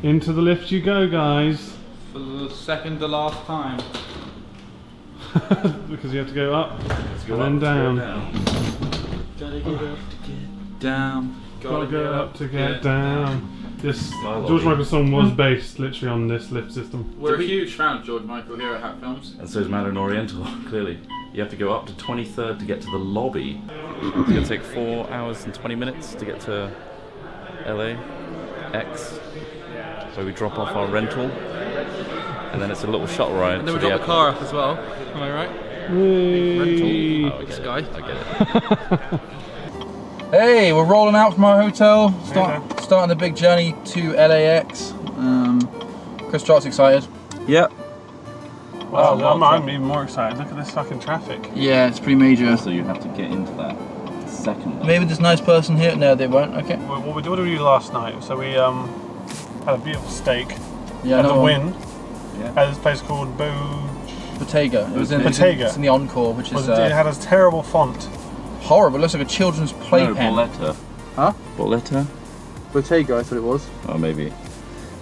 Into the lift you go, guys. For the second to last time. Because you have to go up and then down. Gotta get up to get down. Gotta get up to get down. This George Michael song was based literally on this lift system. We're a huge fan of George Michael here at Hat Films. And so is Mandarin Oriental, clearly. You have to go up to 23rd to get to the lobby. It's going to take 4 hours and 20 minutes to get to LAX. So we drop off our rental, and then it's a little shuttle ride. And then we drop the car off as well. Am I right? Rental. Oh, this guy. I get it. Hey, we're rolling out from our hotel, starting the big journey to LAX. Chris Trott's excited. Yep. Well, I'm even more excited. Look at this fucking traffic. Yeah, it's pretty major. So you have to get into that second. Maybe this nice person here. No, they won't. Okay. What did we do last night? So we had a beautiful steak. Yeah, at the Wynn. Yeah. At this place called Bottega. It was in Bottega. It's in the Encore, which is it had a terrible font. horrible. It looks like a children's playpen. No, Bolletta. Huh? Bolletta? Bottega, I thought it was. Oh, maybe.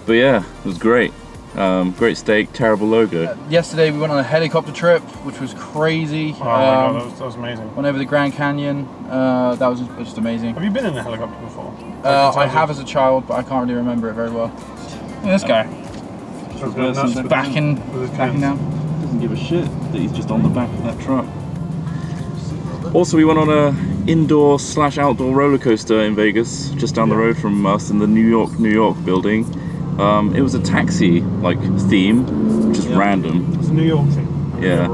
But yeah, it was great. Great steak, terrible logo. Yesterday we went on a helicopter trip, which was crazy. Oh my god, that was amazing. Went over the Grand Canyon. That was just amazing. Have you been in a helicopter before? I have as a child, but I can't really remember it very well. Look at this guy. Backing down. Doesn't give a shit that he's just on the back of that truck. Also, we went on a indoor/outdoor roller coaster in Vegas, just down the road from us in the New York building. It was a taxi theme, which is random. It's a New York thing. Yeah,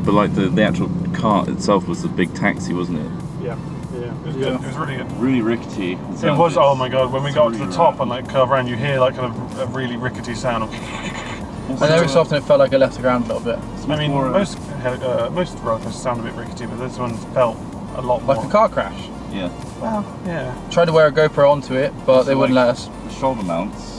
but like the actual cart itself was a big taxi, wasn't it? Yeah, it was good. It was really good. Really rickety. It was. Oh my god! When we got to the top and curve around, you hear kind of a really rickety sound of. And every so often it felt like I left the ground a little bit. I mean, most roller coasters sound a bit rickety, but this one felt a lot more. Like a car crash. Yeah. Well, yeah. Tried to wear a GoPro onto it, but they wouldn't let us. The shoulder mounts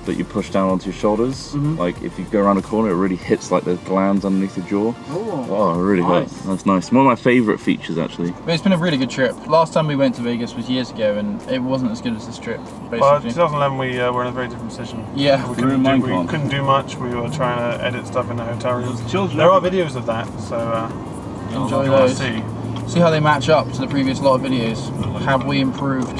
that you push down onto your shoulders. Like if you go around a corner, it really hits the glands underneath the jaw. Oh, it really hurts. That's nice. One of my favourite features, actually. But it's been a really good trip. Last time we went to Vegas was years ago, and it wasn't as good as this trip. Basically. Well, 2011 we were in a very different position. Yeah. We couldn't do much. We were trying to edit stuff in the hotel rooms. There are videos of that, so enjoy those. See how they match up to the previous lot of videos. Have we improved?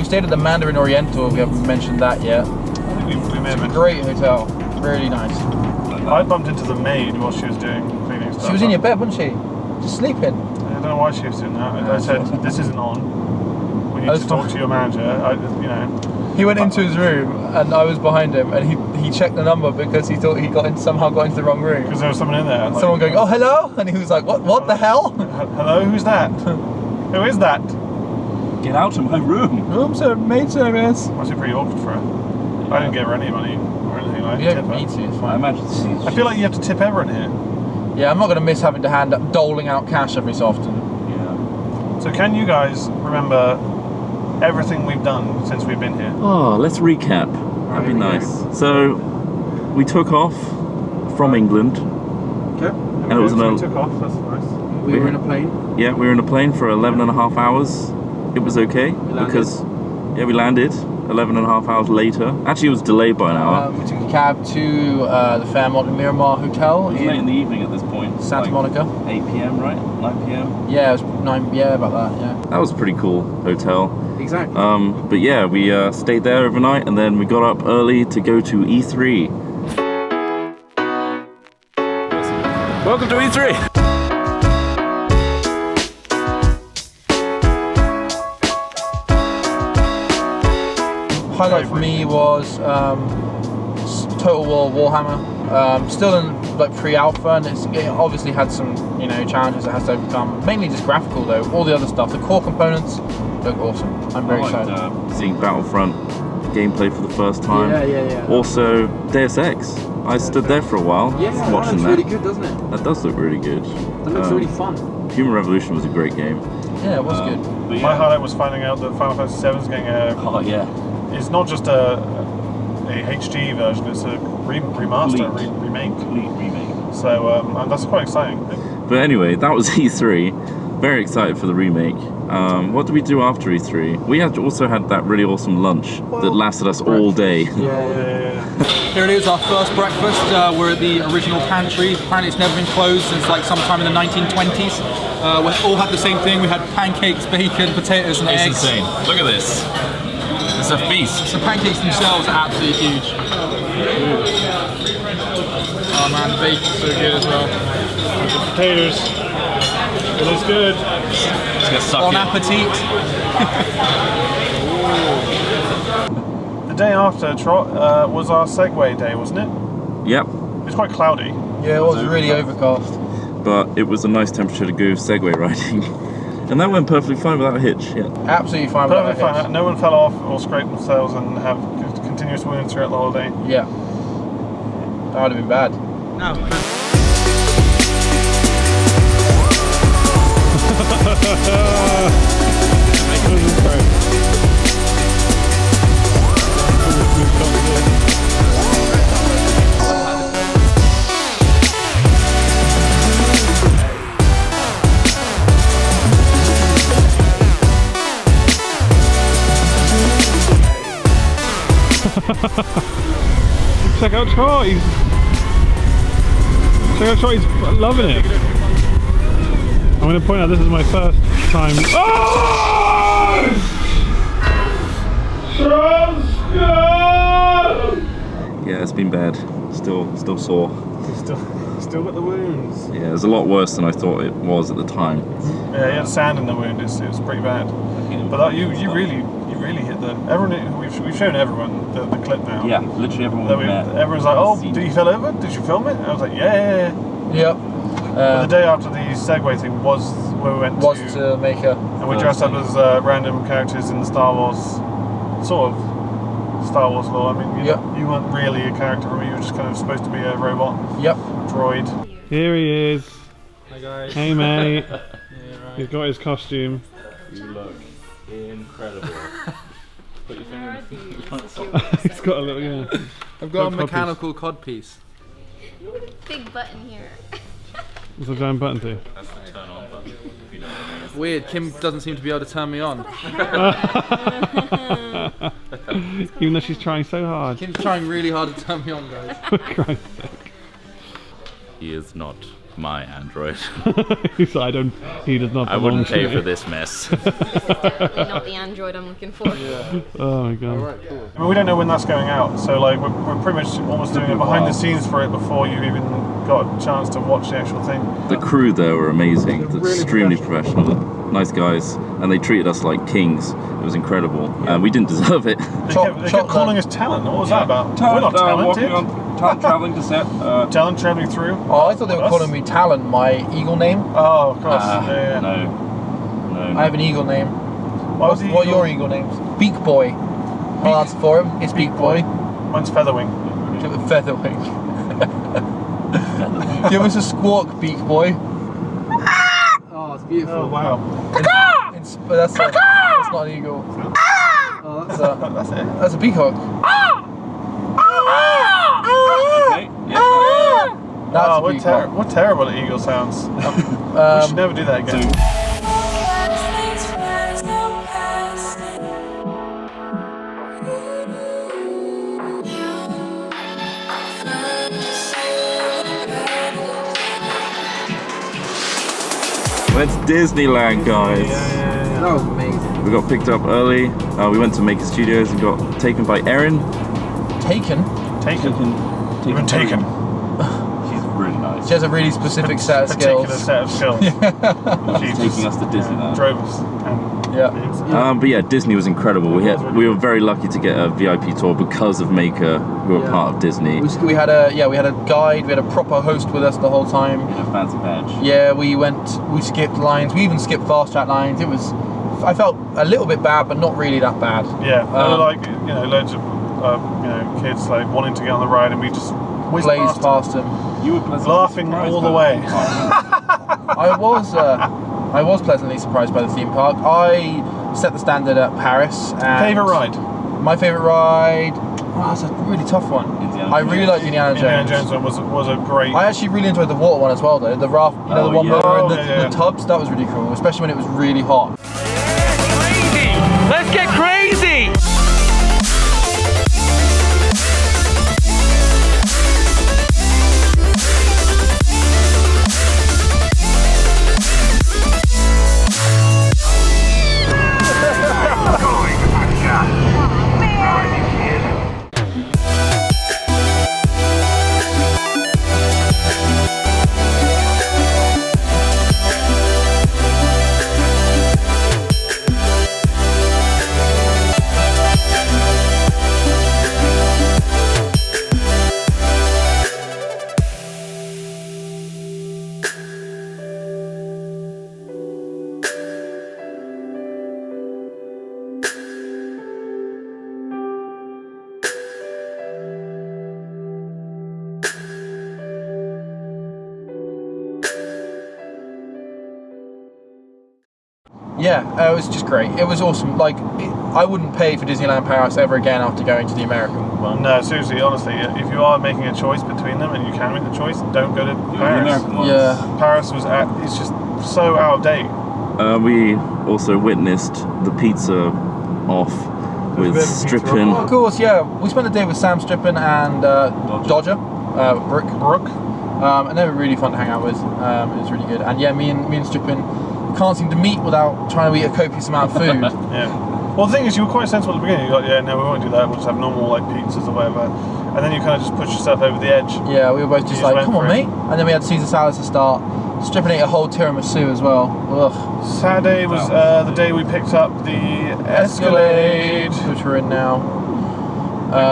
Stayed at the Mandarin Oriental, we haven't mentioned that yet. I think we may have mentioned. Great hotel, really nice. I bumped into the maid while she was doing cleaning stuff. She was in your bed, wasn't she? Just sleeping. I don't know why she was doing that. I said, this isn't on. We need to talk to your manager. He went into his room and I was behind him, and he checked the number because he thought he somehow got into the wrong room. Because there was someone in there. Someone going, oh hello? And he was like, what the hell? Hello, who's that? Who is that? Get out of my room. Maid service. Must be pretty awkward for her. I didn't give her any money or anything like that. You don't need to, it's fine. I imagine I feel like you have to tip everyone here. Yeah, I'm not going to miss having to doling out cash every so often. Yeah. So can you guys remember everything we've done since we've been here? Oh, let's recap. That'd be nice. So, we took off from England. Okay. And it was we took off, that's nice. We were in a plane. Yeah, we were in a plane for 11.5 hours. It was okay because we landed 11.5 hours later. Actually, it was delayed by an hour. We took a cab to the Fairmont and Miramar Hotel. It was late in the evening at this point. Santa Monica. 8 p.m, right? 9 p.m? Yeah, it was 9, yeah, about that, yeah. That was a pretty cool hotel. Exactly. But yeah, we stayed there overnight and then we got up early to go to E3. Welcome to E3! Highlight for me was Total War Warhammer. Still in pre-alpha, and it obviously had some challenges it has to overcome. Mainly just graphical though. All the other stuff, the core components look awesome. I'm very excited. Seeing Battlefront gameplay for the first time. Yeah. Also Deus Ex. I stood there for a while watching that. Really good, doesn't it? That does look really good. That looks really fun. Human Revolution was a great game. Yeah, it was good. My highlight was finding out that Final Fantasy VII is getting a. Oh yeah. It's not just a a HD version. It's a remaster, remake. Complete remake. So and that's quite exciting. But anyway, that was E3. Very excited for the remake. What did we do after E3? We also had that really awesome lunch that lasted us all day. Yeah. Here it is, our first breakfast. We're at the original pantry. Apparently it's never been closed since like sometime in the 1920s. We all had the same thing. We had pancakes, bacon, potatoes and eggs. It's insane. Look at this. It's a feast. The pancakes themselves are absolutely huge. Oh man, the bacon's so good as well. The potatoes. It looks good. Just gonna suck Bon it. appetit. The day after Trot was our Segway day, wasn't it? Yep. It was quite cloudy. Yeah, it was really overcast. But it was a nice temperature to go Segway riding. And that went perfectly fine without a hitch. Yeah. Absolutely fine. Perfect fine. No one fell off or scraped themselves and have continuous wounds throughout the holiday. Yeah. That would have been bad. No. Check out Troy. Check out Troy. He's loving it. I'm going to point out this is my first time. Oh! Yeah, it's been bad. Still sore. Still got the wounds. Yeah, it was a lot worse than I thought it was at the time. Yeah, he had sand in the wound. It was pretty bad. But that, you really hit the. Everyone, we've shown everyone the clip now. Yeah, literally everyone. Everyone's like, oh, did you fell over? Did you film it? And I was like, yeah. Yep. But the day after the Segway thing was where we went to make a. And we dressed up as random characters in the Star Wars, sort of Star Wars lore. I mean, you weren't really a character for me. You were just kind of supposed to be a robot. Yep. Droid. Here he is. Hi guys. Hey mate. Yeah, right. He's got his costume. You look incredible. Put your finger in the He's got a little, yeah. I've got a mechanical codpiece. Big button here. What's the giant button do? That's the turn on button. If you don't know. Weird, Kim doesn't seem to be able to turn me on. Even though she's trying so hard. Kim's trying really hard to turn me on, guys. For Christ's sake. He is not my android. He does not. I wouldn't pay for this mess. Definitely not the android I'm looking for. Yeah. Oh my god. Alright, cool. I mean, we don't know when that's going out, so like we're pretty much almost doing a behind the scenes for it before you even got a chance to watch the actual thing. The crew there were amazing. They're extremely professional. Nice guys, and they treated us like kings. It was incredible, and we didn't deserve it. They kept calling us talent. What was that about? We're not talented. Traveling to set. Talent traveling through. Oh, I thought they were calling me Talon, my eagle name. Oh, of course. Yeah. No. I have an eagle name. What What are your eagle names? Beak Boy. I'll answer for him. It's Beak Boy. Mine's Featherwing. Featherwing. Give us a squawk, Beak Boy. Oh, it's beautiful. Oh wow. But that's not an eagle. Oh, that's a peacock. Okay. Yeah. That's a we're terrible at eagle sounds. We should never do that again. Went to Disneyland, guys. That was amazing. We got picked up early. We went to Maker Studios and got taken by Erin. Taken? We've been taken. She's really nice. She has a really specific set of Particular skills. set of skills. She's taking us to Disneyland. Drove us. But yeah, Disney was incredible. We were very lucky to get a VIP tour because of Maker, who were part of Disney. We had a guide. We had a proper host with us the whole time. In a fancy badge. Yeah, we skipped lines. We even skipped fast track lines. I felt a little bit bad, but not really that bad. Yeah, there were like loads of kids like wanting to get on the ride, and we just blazed past them. You were laughing all the way. I was pleasantly surprised by the theme park. I set the standard at Paris. And Favourite ride? My favourite ride. Oh, that's a really tough one. Indiana I really like Indiana Jones. Indiana Jones one was a great. I actually really enjoyed the water one as well, though. The raft, you know, the one where we were in yeah. the tubs. That was really cool, especially when it was really hot. Crazy! Let's get crazy! Yeah, it was just great. It was awesome. Like, I wouldn't pay for Disneyland Paris ever again after going to the American one. No, seriously, honestly, if you are making a choice between them and you can make the choice, don't go to Paris. Yeah. Paris it's just so out of date. We also witnessed the pizza off with Strippin. Oh, of course, yeah. We spent a day with Sam Strippin and Dodger, Brooke. And they were really fun to hang out with. It was really good. And yeah, me and Strippin can't seem to meet without trying to eat a copious amount of food. Yeah. Well, the thing is, you were quite sensible at the beginning. You're like, yeah, no, we won't do that. We'll just have normal like pizzas or whatever. And then you kind of just push yourself over the edge. Yeah, we were both just like, come on, mate. And then we had Caesar salads to start. Strippin ate a whole tiramisu as well. Ugh. Saturday was the day we picked up the Escalade, which we're in now.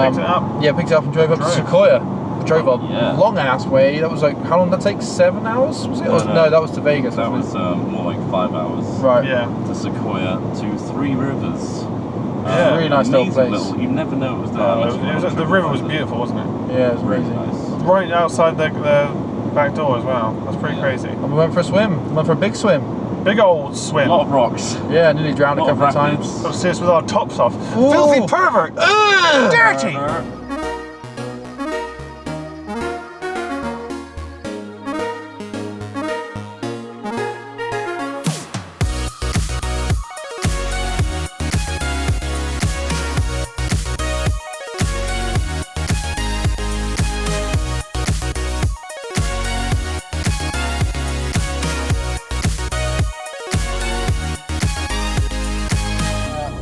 Picked it up. Yeah, picked it up and drove up to Sequoia. Drove a long ass way. That was like, how long did that take? 7 hours? Was it? No, that was to Vegas. That was more like 5 hours. Right. Yeah. To Sequoia to Three Rivers. Yeah. Really nice little place. You never know it was there. The river was beautiful, wasn't it? Yeah, it was amazing. Nice. Right outside the back door as well. That's pretty crazy. And we went for a swim. We went for a big swim. Big old swim. A lot of rocks. Yeah, nearly drowned a couple of times. Got to see us with our tops off. Ooh. Filthy pervert! Dirty!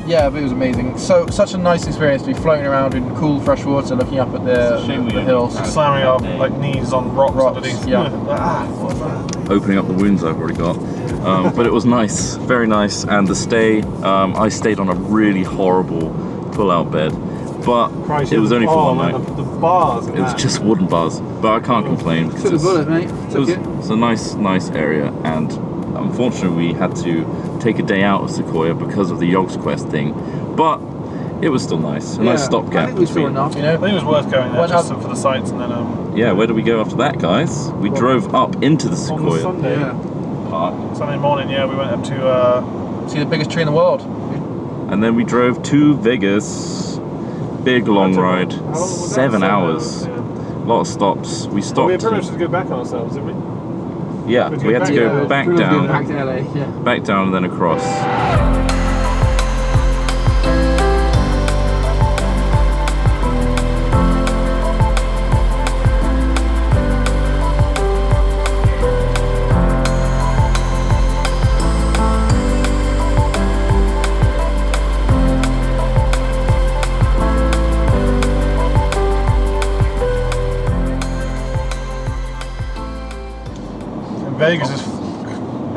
Yeah, but it was amazing. So such a nice experience to be floating around in cool fresh water, looking up at the hills. Slamming our like knees on rocks underneath. Yeah. Opening up the wounds I've already got. But it was nice, very nice. And the stay, I stayed on a really horrible pull-out bed. But it was only for 1 night. The bars. It was just wooden bars. But I can't complain. Because Took the bullet, mate. It's a nice area. And unfortunately we had to take a day out of Sequoia because of the Yogg's Quest thing, but it was still nice. A nice stopgap. I think it was still enough, you know. I think it was worth going there just for the sights, and then yeah, where did we go after that, guys? We drove up into the Sequoia Park. Sunday morning, yeah, we went up to see the biggest tree in the world. And then we drove to Vegas. Big long ride. 7 hours. Yeah. A lot of stops. We stopped. We had pretty much to go back on ourselves, didn't we? Yeah, we had to go back down, Back to LA, yeah. back down, and then across. Vegas is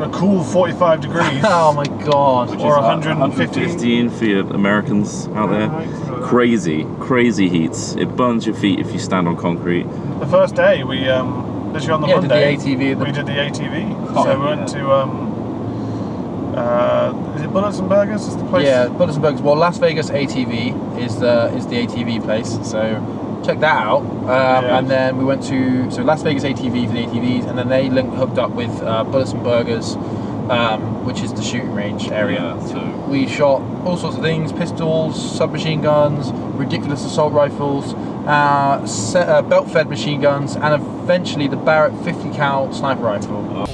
a cool 45 degrees. Oh my god. Which Or is 115 for your Americans out there. Crazy heats. It burns your feet if you stand on concrete. The first day we literally on the Monday did the ATV. we did the ATV. So we went to is it Bullets and Burgers? Is the place? Yeah, Bullets and Burgers. Well, Las Vegas ATV is the ATV place. So check that out. And then we went to Las Vegas ATV for the ATVs, and then they hooked up with Bullets and Burgers which is the shooting range area. Yeah, so We shot all sorts of things: pistols, submachine guns, ridiculous assault rifles, belt-fed machine guns, and eventually the Barrett 50 cal sniper rifle.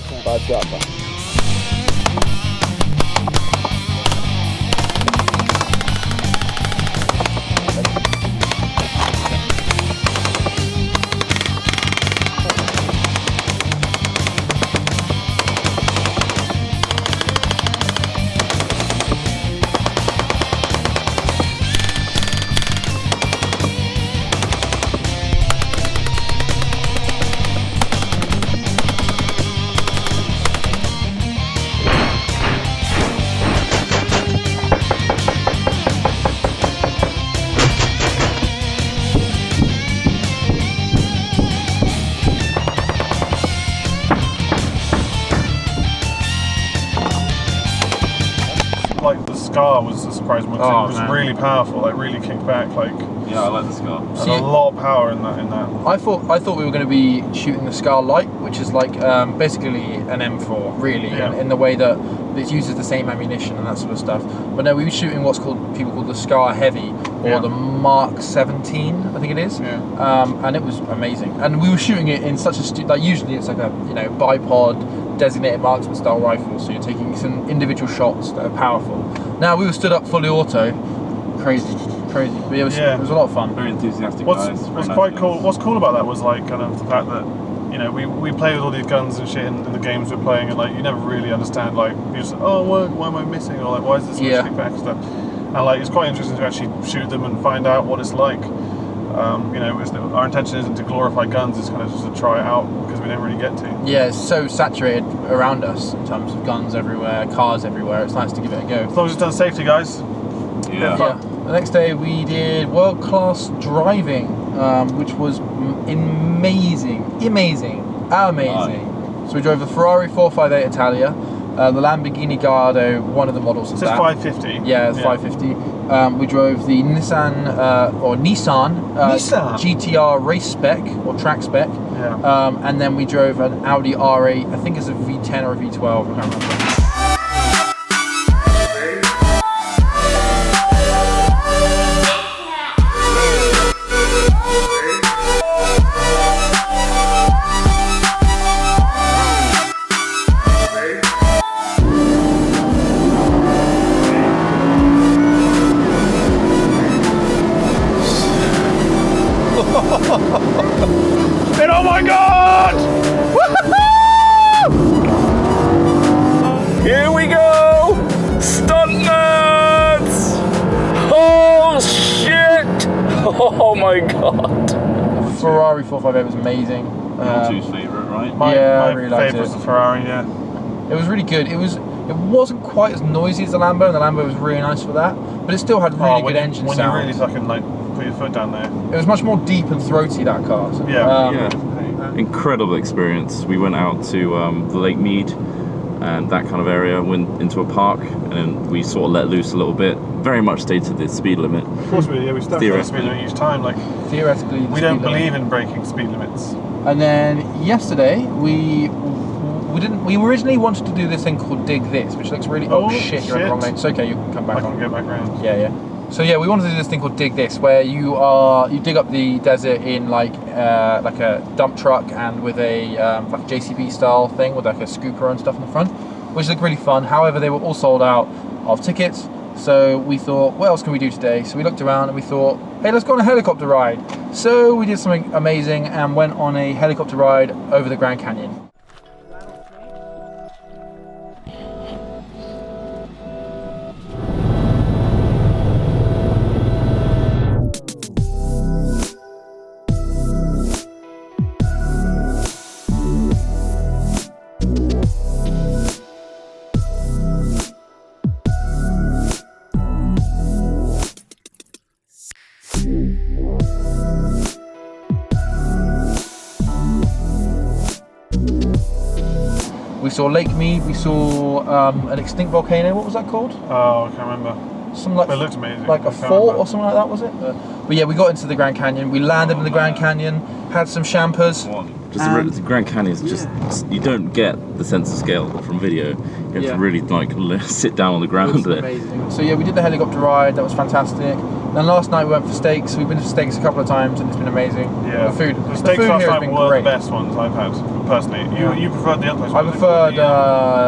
Like the Scar was a surprising one. Oh, It was man. really powerful, like really kicked back, like yeah, I like the Scar. and a lot of power in that. I thought we were going to be shooting the Scar Light, which is like basically an M4, really, Yeah. in the way that it uses the same ammunition and that sort of stuff. But no, we were shooting what's people call the Scar Heavy, or Yeah. the Mark 17, I think it is. Yeah. And it was amazing. And we were shooting it in such a like usually it's like a bipod designated marksman style rifle, so you're taking some individual shots that are powerful. Now we were stood up fully auto, crazy. But it was a lot of fun. Very enthusiastic What's guys. what's very quite nice cool? guys. What's cool about that was like kind of the fact that we play with all these guns and shit in the games we're playing, and like you never really understand like you just why am I missing, or like why is this Yeah. switching back and stuff. And like it's quite interesting to actually shoot them and find out what it's like. Our intention isn't to glorify guns; it's kind of just to try it out because we don't really get to. Yeah, it's so saturated around us in terms of guns everywhere, cars everywhere. It's nice to give it a go. As long as it's done safely, guys. Yeah. Yeah. The next day we did world-class driving, which was amazing. So we drove the Ferrari 458 Italia, the Lamborghini Gallardo, one of the models of It says that. 550. Yeah, it's 550. We drove the Nissan Nissan? GTR race spec or track spec, Yeah. and then we drove an Audi R8. I think it's a V10 or a V12. I can't remember. And oh my god! Here we go! Stunt nerds! Oh shit! Oh my god! Ferrari 458 was amazing. Your two's favourite, right? My I really liked favourite was it. the Ferrari. Yeah. It was really good. It wasn't quite as noisy as the Lambo, and the Lambo was really nice for that. But it still had really good engine when sound. you really fucking like put your foot down there. It was much more deep and throaty, that car. So, Yeah. Yeah. Incredible experience. We went out to the Lake Mead and that kind of area, went into a park, and then we sort of let loose a little bit. Very much stayed to the speed limit. Of course we do. We stuck to the speed limit each time. Like Theoretically, we don't believe in breaking speed limits. And then yesterday we originally wanted to do this thing called Dig This, which looks really. Oh shit! You're in the wrong lane. It's okay. You can come back I on. can get back round. Yeah. So yeah, we wanted to do this thing called Dig This, where you dig up the desert in like a dump truck and with a like a JCB style thing with like a scooper and stuff in the front, which looked really fun. However, they were all sold out of tickets. So we thought, what else can we do today? So we looked around and we thought, hey, let's go on a helicopter ride. So we did something amazing and went on a helicopter ride over the Grand Canyon. We saw Lake Mead, we saw an extinct volcano. What was that called? Oh, I can't remember. Some like It looked amazing. like I a can't fort remember. or something like that, was it? But yeah, we got into the Grand Canyon. We landed in the Grand Canyon, had some champers. Just the Grand Canyon is just, you don't get the sense of scale from video. You have to really like sit down on the ground there. Amazing. So yeah, we did the helicopter ride. That was fantastic. Then last night we went for steaks. We've been for steaks a couple of times and it's been amazing. Yeah. The food. The steaks food last here has night been were great. the best ones I've had personally. You preferred the other place? I preferred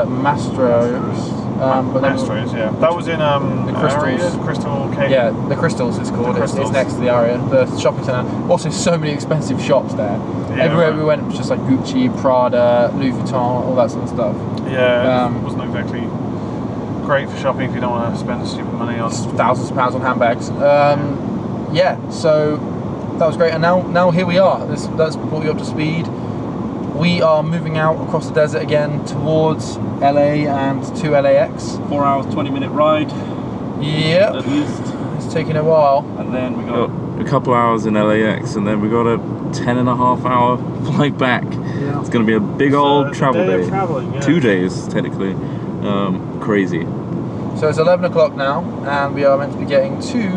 Mastro's. But then Mastro's, yeah. That was in the Crystals. Crystal Cave. Yeah, the Crystals it's called. It's next to the area, the shopping centre. Also, so many expensive shops there. Yeah, Everywhere right. we went, it was just like Gucci, Prada, Louis Vuitton, all that sort of stuff. Yeah, it wasn't exactly great for shopping if you don't want to spend stupid money on thousands of pounds on handbags. Yeah, so that was great. And now here we are. That's brought you up to speed. We are moving out across the desert again towards LA and to LAX. 4 hours, 20-minute ride. Yep. At least. It's taking a while. And then we got a couple hours in LAX, and then we got a 10.5-hour flight back. Yeah. It's going to be a big old travel day. Traveling, yeah. 2 days, technically. Crazy. So it's 11 o'clock now, and we are meant to be getting to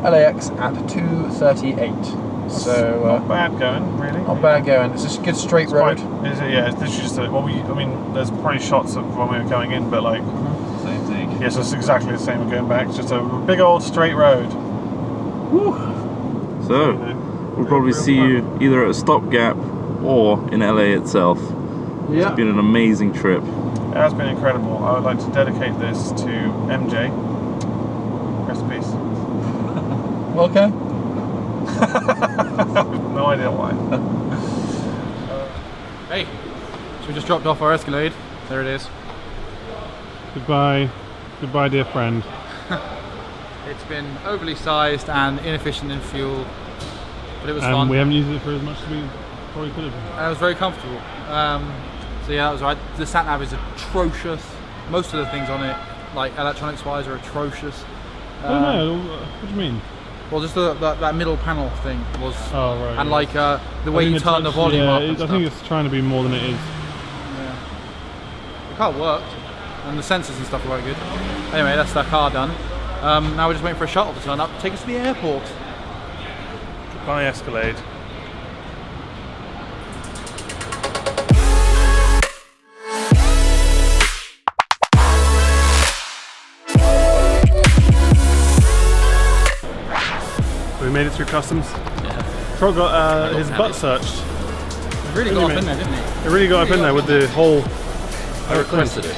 LAX at 2:38. So not bad going, really. not bad going. It's just a good straight road. Is it? Yeah, it's literally just I mean, there's probably shots of when we were going in, but like, Same thing. yes, it's exactly the same going back. It's just a big old straight road. So, we'll probably see you either at a stopgap or in LA itself. Yeah. It's been an amazing trip. It has been incredible. I would like to dedicate this to MJ. Rest in peace. Okay. No idea why. Hey, so we just dropped off our Escalade. There it is. Goodbye, dear friend. It's been overly sized and inefficient in fuel, but it was And fun. we haven't used it for as much as we probably could have. And it was very comfortable. So yeah, that was right. The sat nav is atrocious. Most of the things on it, like electronics wise, are atrocious. No, what do you mean? Well, just that middle panel thing was, Oh, right. and yeah. like the way you turn the volume up. And I stuff. think it's trying to be more than it is. Yeah. The car worked, and the sensors and stuff weren't good. Anyway, that's that car done. Now we're just waiting for a shuttle to turn up, take us to the airport. Goodbye, Escalade. We made it through customs. Yeah. Trot got his butt searched. It really got up in there, didn't it? It really got up in there with the whole. Requested it.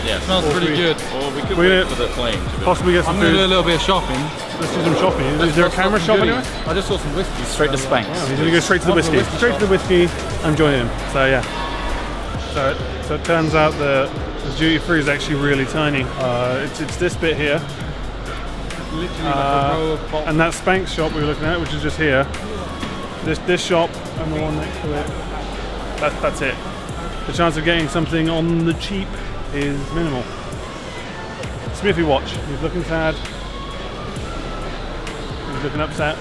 Yeah. Smells pretty good. Or we could We're wait for the plane to go. Possibly get some I'm going to do a food. little bit of shopping. Let's do some shopping. Is there a camera shop anyway? I just saw some whiskey. Straight to Spanx. Oh, he's going to go straight to the whiskey. Straight to the whiskey. I'm joining him. So yeah. So it turns out the duty free is actually really tiny. It's this bit here. Literally like a row of bottles. And that Spanx shop we were looking at, which is just here. This shop and the one next to it. That's it. The chance of getting something on the cheap is minimal. Smithy watch. He's looking sad. He's looking upset.